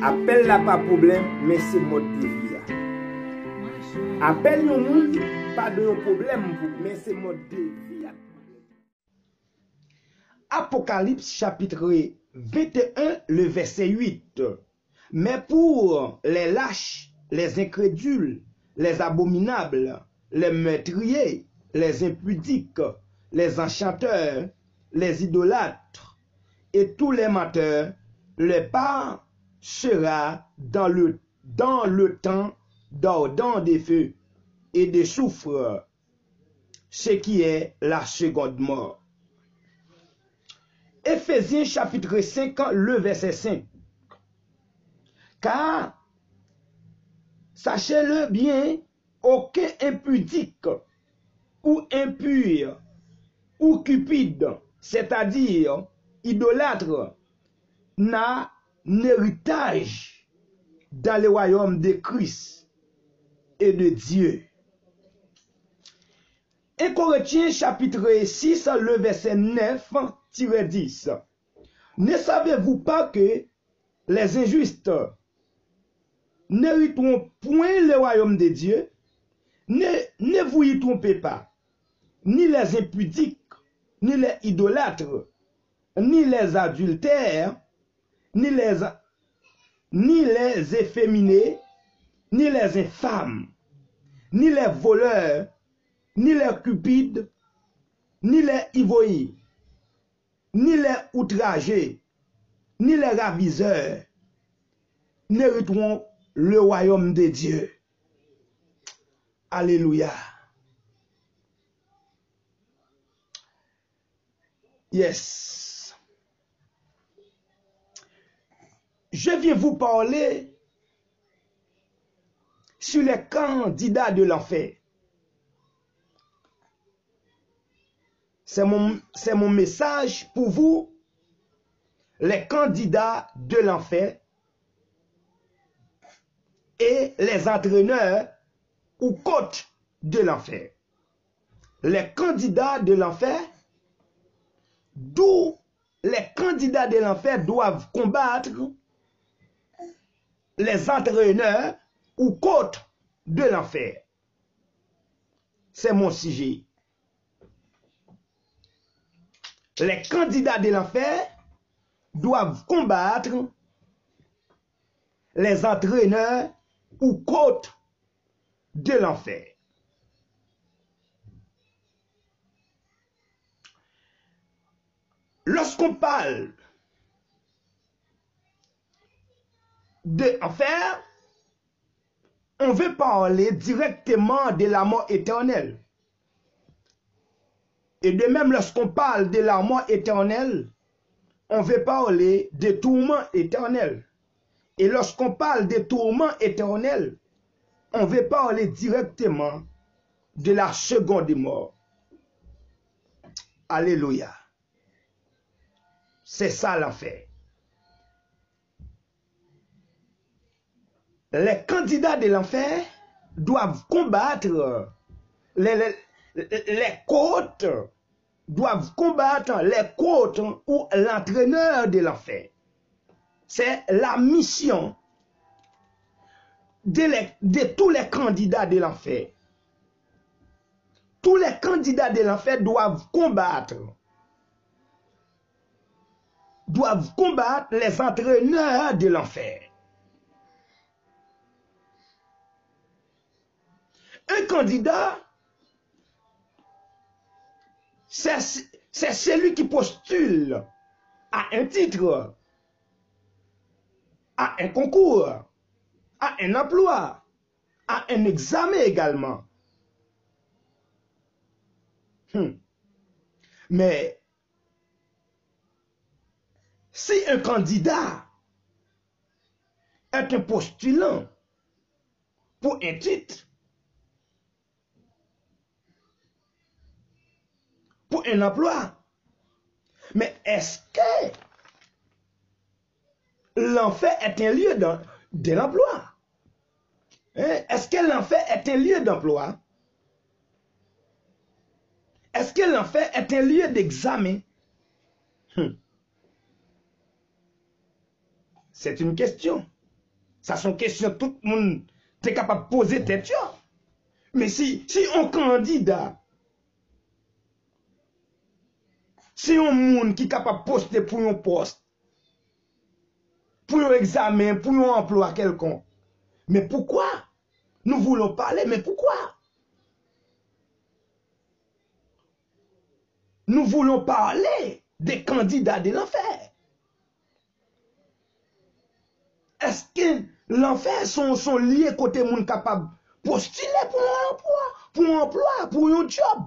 Appel là pas problème, mais c'est mode de vie. Appel yon moun, pas de problème, mais c'est mode de vie. Apocalypse chapitre 21, le verset 8. Mais pour les lâches, les incrédules, les abominables, les meurtriers, les impudiques, les enchanteurs, les idolâtres et tous les menteurs, le part sera dans le temps d'ardent des feux et de soufre, ce qui est la seconde mort. Éphésiens chapitre 5, le verset 5. Car, sachez-le bien, aucun impudique ou impur ou cupide, c'est-à-dire idolâtre, n'a héritage dans le royaume de Christ et de Dieu. 1 Corinthiens chapitre 6, le verset 9-10. Ne savez-vous pas que les injustes n'hériteront point le royaume de Dieu? Ne vous y trompez pas, ni les impudiques, ni les idolâtres, ni les adultères, ni les efféminés, ni les infâmes, ni les voleurs, ni les cupides, ni les ivoyes, ni les outragés, ni les ravisseurs n'hériteront le royaume de Dieu. Alléluia. Yes. Je viens vous parler sur les candidats de l'enfer. C'est mon message pour vous, les candidats de l'enfer et les entraîneurs ou coachs de l'enfer. Les candidats de l'enfer, d'où les candidats de l'enfer doivent combattre les entraîneurs ou coachs de l'enfer. C'est mon sujet. Les candidats de l'enfer doivent combattre les entraîneurs ou coachs de l'enfer. Lorsqu'on parle de l'enfer, on veut parler directement de la mort éternelle. Et de même, lorsqu'on parle de la mort éternelle, on veut parler de tourments éternels. Et lorsqu'on parle de tourments éternels, on veut parler directement de la seconde mort. Alléluia. C'est ça l'enfer. Les candidats de l'enfer doivent combattre les côtes, doivent combattre les côtes ou l'entraîneur de l'enfer. C'est la mission de tous les candidats de l'enfer. Tous les candidats de l'enfer doivent combattre les entraîneurs de l'enfer. Un candidat, c'est celui qui postule à un titre, à un concours, à un emploi, à un examen également. Mais si un candidat est un postulant pour un titre, pour un emploi, mais est-ce que l'enfer est un lieu de l'emploi? Est-ce que l'enfer est un lieu d'emploi? Est-ce que l'enfer est un lieu d'examen? C'est une question. Ça sont questions tout le monde est capable de poser tête. Mais si on candidat, si on monde qui est capable de poster pour un poste, pour un examen, pour un emploi quelconque, mais pourquoi? Nous voulons parler, mais pourquoi? Nous voulons parler des candidats de l'enfer. Est-ce que l'enfer sont liés côté monde capable de postuler pour un emploi, pour un job?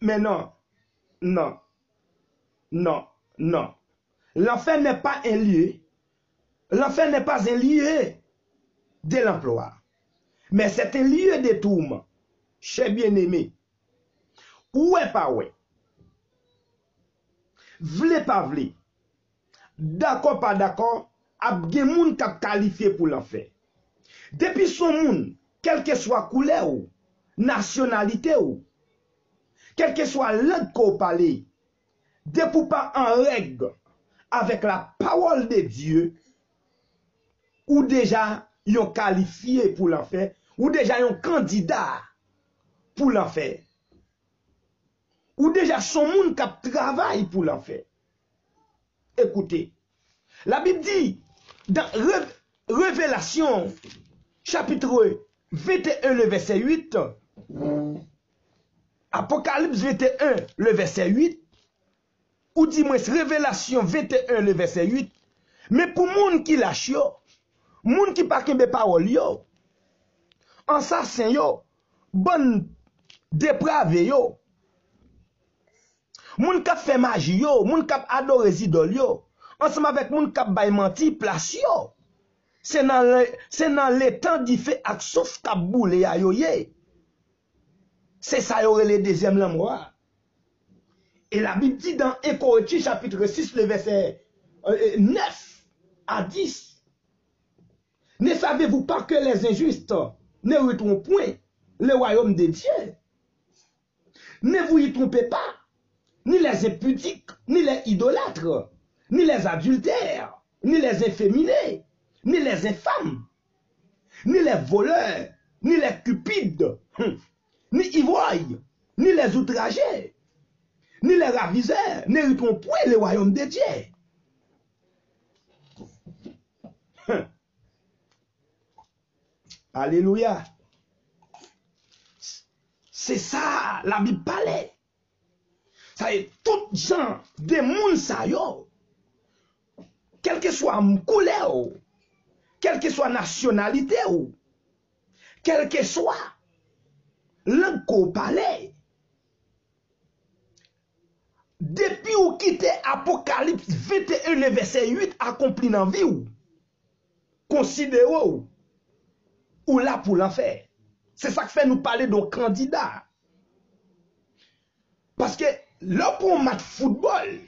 Mais non, non, non, non. L'enfer n'est pas un lieu. L'enfer n'est pas un lieu de l'emploi. Mais c'est un lieu de tourment. Cher bien-aimé. Ouais pas ouais. Vle pas vle. D'accord pas d'accord. Ap gen moun kap qualifié pour l'enfer. Depuis son moun, quelle que soit couleur ou, nationalité ou, quelle que soit langue qu'on parle, depuis pas en règle avec la parole de Dieu, ou déjà yon qualifié pour l'enfer, ou déjà yon candidat pour l'enfer, ou déjà son moun kap travaille pour l'enfer. Écoutez, la Bible dit dans Révélation chapitre 21 le verset 8, Apocalypse 21 le verset 8, ou dis-moi Révélation 21 le verset 8, mais pour moun qui lâche yo, moun qui pa kembe parole yo, assassin yo, bon dépravé yo, moun kap fait magie yo, moun kap adore idole yo, ensemble avec moun kap bay menti place yo. C'est dans le temps d'y fait ak sauf kap boule ya yo ye. C'est ça y aurait le deuxième l'endroit. Et la Bible dit dans 1 Corinthiens chapitre 6 le verset 9 à 10. Ne savez-vous pas que les injustes ne retrouveront point le royaume de Dieu? Ne vous y trompez pas, ni les impudiques, ni les idolâtres, ni les adultères, ni les inféminés, ni les infâmes, ni les voleurs, ni les cupides, ni ivrognes, ni les outragés, ni les raviseurs n'hériteront point le royaume de Dieu. Alléluia. C'est ça, la Bible parlait. Ça y est, tout gens, des moun sa yo, quelle que soit couleur, quelle que soit nationalité, quelle que soit langue qu'on parlait, depuis ou quitte Apocalypse 21, le verset 8, accompli dans la vie, considérez ou là pour l'enfer. C'est ça qui fait nous parler d'un candidat. Parce que là pour un match football,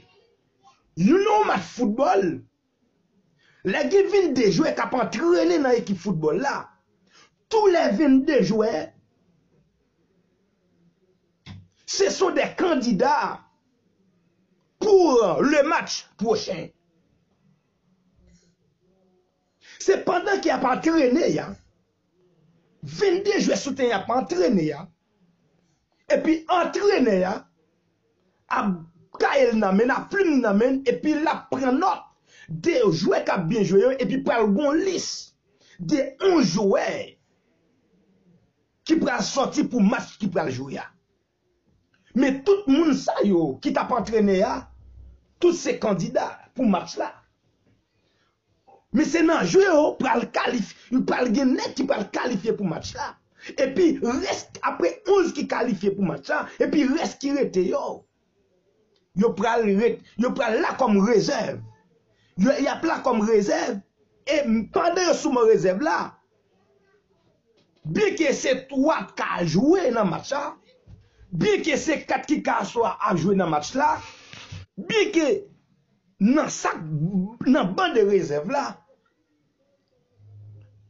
match football, les qui viennent de jouer qui ont entraîné dans l'équipe football là, tous les 22 joueurs, ce sont des candidats pour le match prochain. C'est pendant qu'il a pas entraîné, 22 joueurs soutenus a pas entraîné, et puis entraîné, a kael namen, a plume namen, et puis la prend note des joueurs qui ont bien joué, et puis prend une liste de 11 joueurs qui prend sortir pour match qui prend jouer. Mais tout le monde ça yo, qui t'a pas entraîné, tous ces candidats pour match là. Mais c'est dans le jeu, pour le qualifier, pour le gagner, qui peut le qualifier pour match là. Et puis, reste après 11 qui qualifient pour match là, et puis reste qui rete yo. Yo pral là comme réserve. Yo y a là comme réserve. Et pendant sous mon réserve là, bien que c'est 3 qui a joué dans le match là, bien que c'est 4 qui a joué dans le match là, bien que dans bande de réserve là,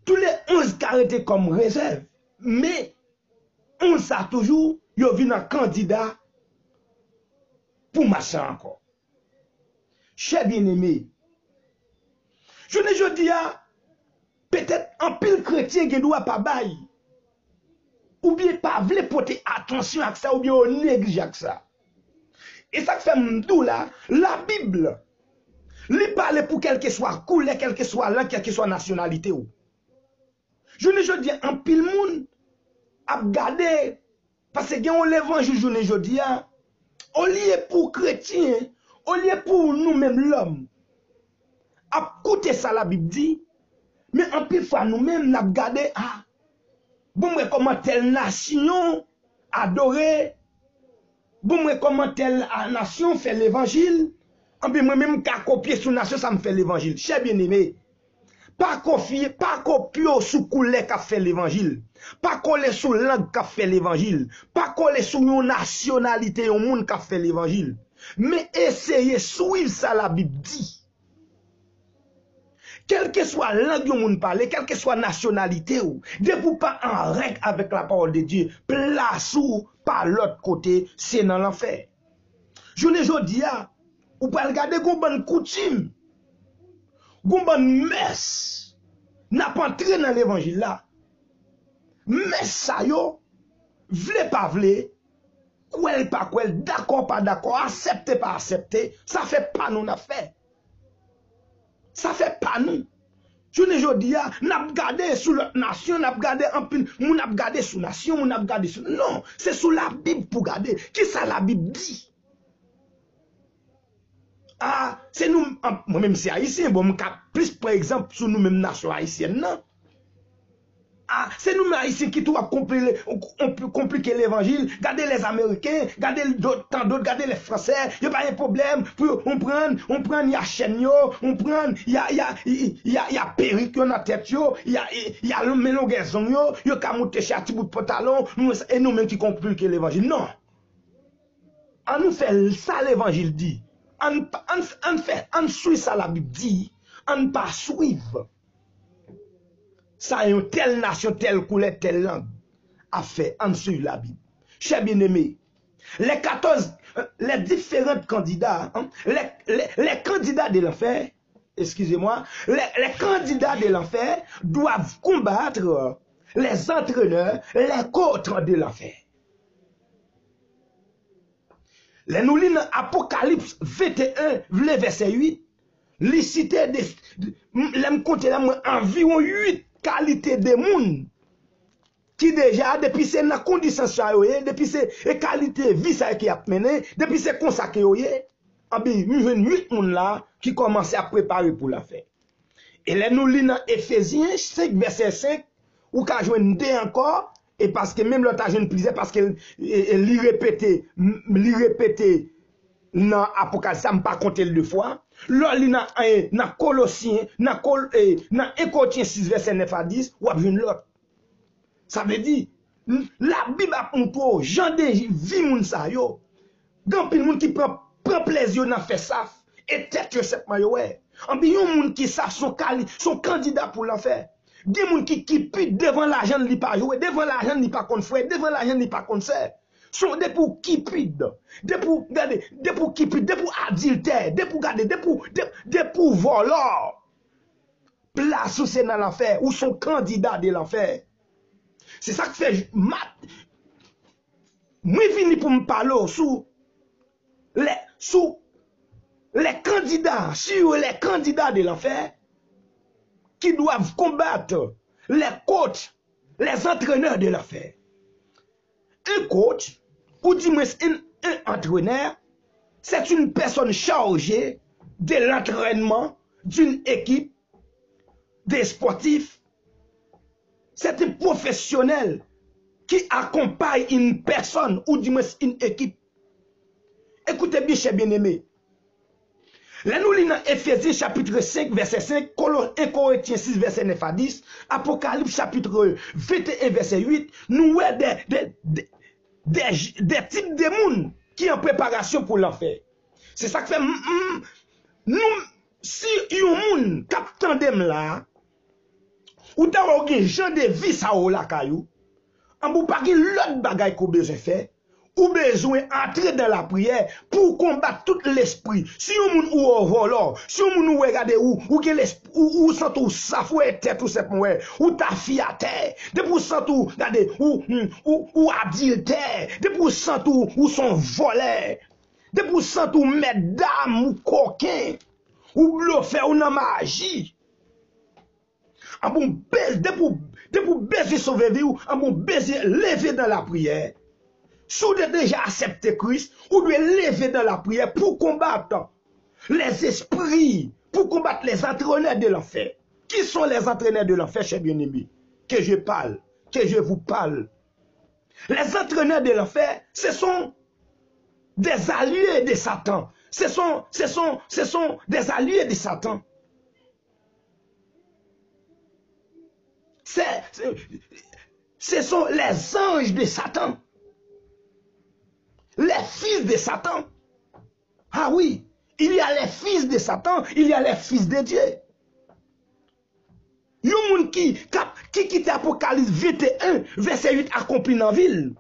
tous les 11 qui arrêtés comme réserve, mais 11 ça toujours, yo vient un candidat pour match encore. Cher bien-aimé, Je dis, peut-être un pile chrétien qui doit pas bailler. Ou bien pas vle porter attention à ça, ou bien on néglige ça. Et ça fait m'dou là, la Bible, li parle pour quel que soit couleur, quel que soit langue, quelle que soit nationalité ou. Je dis, un pile moun a gardé, parce que on l'évangile je dis, au lieu pour chrétien, au lieu pour nous-mêmes l'homme, à écouter ça la Bible dit, mais en pile fois nous-mêmes n'a gardé, bon, comment telle nation adorée, bon, comment telle nation fait l'évangile, en bien moi-même qu'à copier sous nation, ça me fait l'évangile. Cher bien-aimé, pas copier sous couleur qu'a fait l'évangile, pas coller sous langue qu'a fait l'évangile, pas coller sous une nationalité au monde qu'a fait l'évangile, mais essayer suivre ça la Bible dit. Quelle que soit langue que vous parlez, quelle que soit nationalité, de vous pas en règle avec la parole de Dieu, place ou par l'autre côté, c'est dans l'enfer. Je ne dis pas, vous pouvez regarder une bonne coutume, une bonne messe, n'a pas entré dans l'évangile là. Messe ça yo, vle pas vle, quoi pas quoi, d'accord pas d'accord, accepter pas accepter, ça fait pas nous affaire. Ça fait pas nous. Je ne dis pas, n'a gardé sous la nation, n'a gardé en pile, n'a gardé sous nation, n'a gardé sous. Non, c'est sous la Bible pour garder. Qui ça la Bible dit? C'est nous, moi-même c'est haïtien, bon, plus par exemple sur nous-mêmes nation haïtienne, non? C'est nous haïtiens qui doivent compliquer l'évangile, garder les Américains, garder tant d'autres, garder les Français, il n'y a pas un problème, on prend, il y a chaîne, on prend, il y a perruque dans la tête, il y a le mélangaison, il y a monter chez un petit bout de pantalon, et nous-mêmes qui compliquons l'évangile. Non. On nous fait ça l'évangile dit. On suit ça la Bible dit, on pas suivre. Ça une telle nation, telle couleur, telle langue a fait en suivre la Bible. Chers bien-aimés, les différents candidats, les candidats de l'enfer, excusez-moi, les candidats de l'enfer doivent combattre les entraîneurs, les coachs de l'enfer. Les nous lisons Apocalypse 21, verset 8, les cités environ 8 qualités de monde qui déjà, depuis c'est dans condition depuis c'est qualité vie ça qui a mené, depuis c'est consacré, en bien, nous avons 8 monde là qui commencent à préparer pour la fête. Et là, nous lisons Ephésiens 5, verset 5, ou qu'à jouer deux encore, et parce que même l'autre a joué plaisir, parce qu'elle l'y répétait dans Apocalypse, ça ne pas compter deux fois. Là, dans Colossiens, dans 1 Corinthiens 6, verset 9 à 10, ou à jouer l'autre. Ça veut dire, la Bible a pour Jean de vie moun sa yo. Grand pile moun qui prend plaisir dans faire ça et tête cette maillot. En bien moun qui savent son candidat pour l'enfer. Des moun qui pute devant l'argent li pas jouer, devant l'argent li pas contre frère, devant l'argent li pas contre sœur. Sont des pour qui pute, des pour garder, des pour qui pute, des pour adultère, des pour garder, des pour voleur. Place où c'est dans l'enfer, ou son candidat de l'enfer. C'est ça que fait moi vini pour me parler sur les candidats, sur les candidats de l'enfer qui doivent combattre les coachs, les entraîneurs de l'enfer. Un coach, ou dis-moi un entraîneur, c'est une personne chargée de l'entraînement d'une équipe, des sportifs. C'est un professionnel qui accompagne une personne ou du moins une équipe. Écoutez bien, chers bien-aimés. Là, nous lisons Ephésiens chapitre 5, verset 5, 1 Corinthiens 6, verset 9 à 10, Apocalypse chapitre 21, verset 8, nous voyons des types de monde qui sont en préparation pour l'enfer. C'est ça que fait, nous, si un monde captandem là, ou d'avoir un genre de vie ça ou la caillou, en vous pas l'autre bagaille qu'on besoin faire, ou besoin entrer dans la prière pour combattre tout l'esprit. Si on moun ou au volant, si on moun ou regarde ou que l'esprit ou sent tout ça fouet tête tout cette mouais, ou ta fille à terre, de pour sent tout regardez ou adultère, de pour sent tout ou son voleur, de pour sent tout mesdames ou coquin, ou bluffé ou nan magie. En bon baiser de pour baiser sauver vie ou en bon baiser lever dans la prière. Si vous avez déjà accepté Christ, vous devez lever dans la prière pour combattre les esprits, pour combattre les entraîneurs de l'enfer. Qui sont les entraîneurs de l'enfer, chers bien-aimés? Que je parle, que je vous parle. Les entraîneurs de l'enfer, ce sont des alliés de Satan. Ce sont des alliés de Satan. Ce sont les anges de Satan. Les fils de Satan. Ah oui, il y a les fils de Satan, il y a les fils de Dieu. Il y a un monde qui quitte Apocalypse 21, verset 8 accompli dans la ville.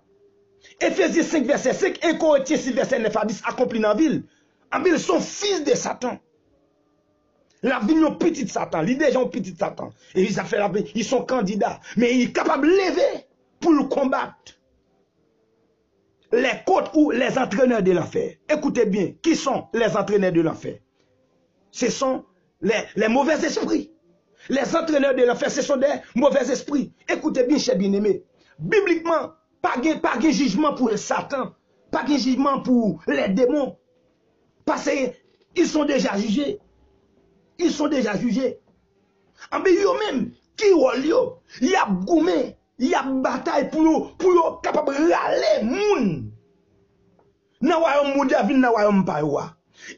Ephésiens 5, verset 5, 1 Corinthiens 6, verset 9 à 10 accompli dans la ville. Ils sont fils de Satan. La vie est petit de Satan, les déjà ont petit de Satan. Et ils sont candidats, mais ils sont capables de lever pour le combattre. Les côtes ou les entraîneurs de l'enfer. Écoutez bien, qui sont les entraîneurs de l'enfer? Ce sont les mauvais esprits. Les entraîneurs de l'enfer, ce sont des mauvais esprits. Écoutez bien, chers bien-aimés. Bibliquement, pas de jugement pour Satan, pas de jugement pour les démons. Parce qu'ils sont déjà jugés. Ils sont déjà jugés. En eux-mêmes, qui ont il y a goumé. Il y a bataille pour capable de râler moun. Nan royaume mondial vin nan royaume pa yo.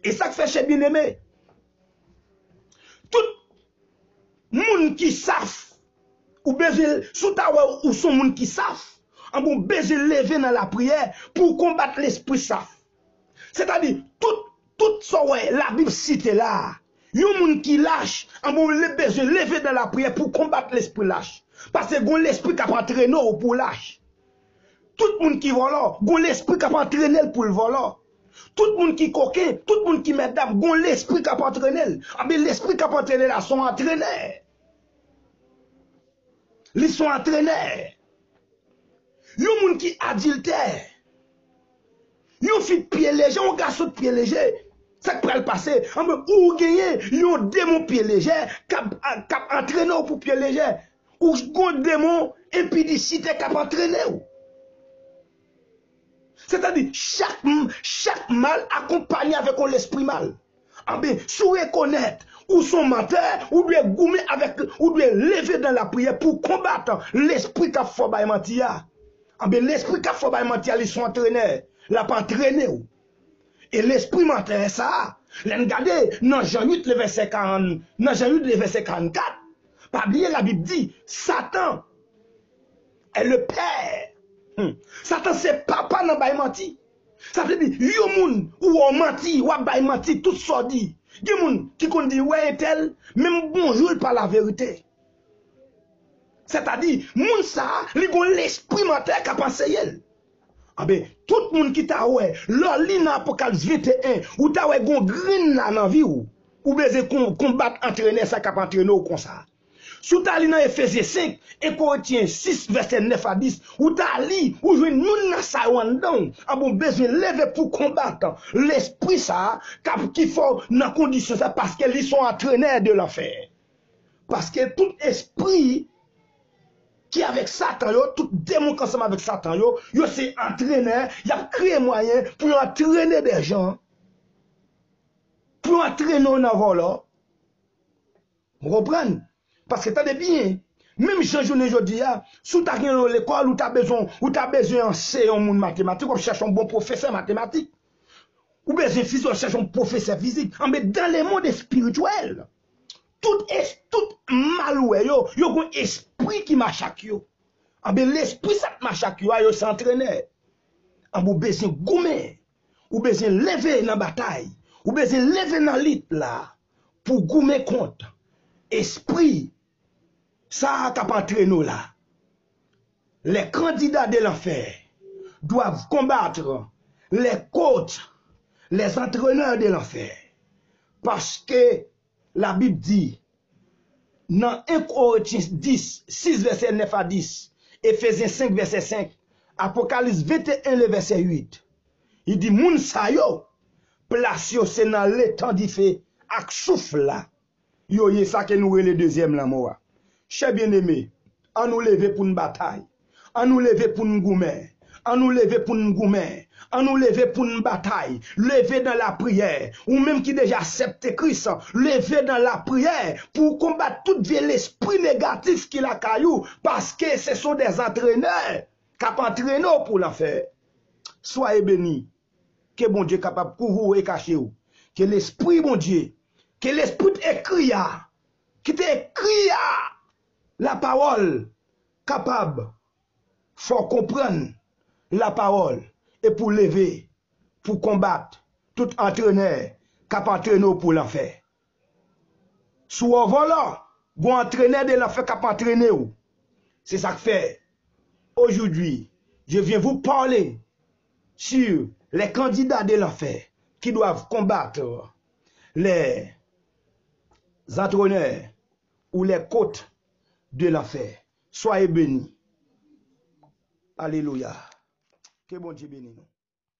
Et ça fait chez bien-aimé. Tout moun qui savent ou besoin sous ta ou son moun qui savent, en bon besoin lever dans la prière pour combattre l'esprit savent. C'est-à-dire tout ça ouais, la Bible cite là. Yon moun qui lâche, en bon besoin lever dans la prière pour combattre l'esprit lâche. Parce que l'esprit qui a entraîné pour lâche. Tout le monde qui vole, l'esprit qui a entraîné pour le volant. Tout le monde qui coquin, tout le monde qui met dame, l'esprit qui a entraîné. Mais l'esprit qui a entraîné là sont entraînés. Ils sont entraînés. Yon moun qui adultère. Yon fit pied léger, un garçon de pied léger. Ça qui peut le passer. Ou gagner, yon démon pied léger, qui a entraîné pour pied léger. Ou gon démon impudicité qui a entraîné. C'est-à-dire, chaque mal accompagné avec l'esprit mal. Si vous reconnaître ou son menteur, ou doit goumer avec, ou doit lever dans la prière pour combattre l'esprit qui a fait mentir. L'esprit qui a fait mentir, ils sont entraînés. Là, pas entraîné. Et l'esprit menteur, ça, regardez, dans Jean 8, le verset 40, dans Jean 8, le verset 44, pas oublier la Bible dit, Satan est le père. Satan c'est papa dans bay menti. Ça veut dire yo moun ou on menti ou bay menti tout ça dit. Gen moun qui kon dit ouais tel même bonjour par la vérité. C'est-à-dire moun ça li gon l'esprit menteur qui pense yel. Ah ben tout moun qui ta ouais leur li dans Apocalypse 21 ou ta ouais gon green là dans vie ou besoin combattre entraîner ça cap entraîner comme ça. Sous ta li dans Ephésiens 5 et Corinthiens 6 verset 9 à 10 ou ta li ou joue nous dans ça dedans a bon besoin lever pour combattre l'esprit ça qui faut dans condition ça parce qu'ils sont entraîneurs de l'enfer. Parce que tout esprit qui avec Satan yo, tout démon qui ensemble avec Satan yo c'est entraîneur, il a créé moyen pour entraîner des gens pour entraîner dans volant. Vous comprenez? Parce que t'as bien, même Jean-Journée aujourd'hui, si tu as l'école ou tu as besoin d'enseigner un monde mathématique, ou chercher un bon professeur mathématique, ou besoin de physique, ou chercher un professeur physique, mais dans le monde spirituel, tout maloué, yo un esprit qui marche avec yo. L'esprit ça marche avec yo, s'entraîner. Ou besoin gommer, ou besoin lever dans la bataille, ou besoin lever dans lit là, pour gommer compte. Esprit, ça a entraîné nous là. Les candidats de l'enfer, doivent combattre les côtes, les entraîneurs de l'enfer. Parce que la Bible dit, dans 1 Corinthiens 10, 6 verset 9 à 10, Ephésiens 5 verset 5, Apocalypse 21 le verset 8, il dit, moun sa yo, place yo c'est dans l'étang di fait, ak souffle là. Yo yé ça que nous le deuxième là, moi. Chers bien-aimés, on nous lever pour une bataille, on nous lever pour une gourmet, on nous lever pour une gourmet, on nous lever pour une bataille, lever dans la prière, ou même qui déjà accepte Christ, lever dans la prière pour combattre tout l'esprit négatif qui la caillou, parce que ce sont des entraîneurs qui entraînent pour l'enfer. Soyez bénis, que bon Dieu capable de couvrir et cacher vous, que l'esprit bon Dieu, que l'esprit écrit, qui t'écrit la parole, capable, faut comprendre la parole, et pour lever, pour combattre, tout entraîneur, capable entraîner pour l'enfer. Sous un volant, bon entraîneur de l'enfer capable entraîner ou. C'est ça que fait. Aujourd'hui, je viens vous parler sur les candidats de l'enfer qui doivent combattre les entraîneurs ou les côtes de l'enfer. Soyez bénis. Alléluia. Que bon Dieu bénisse nous.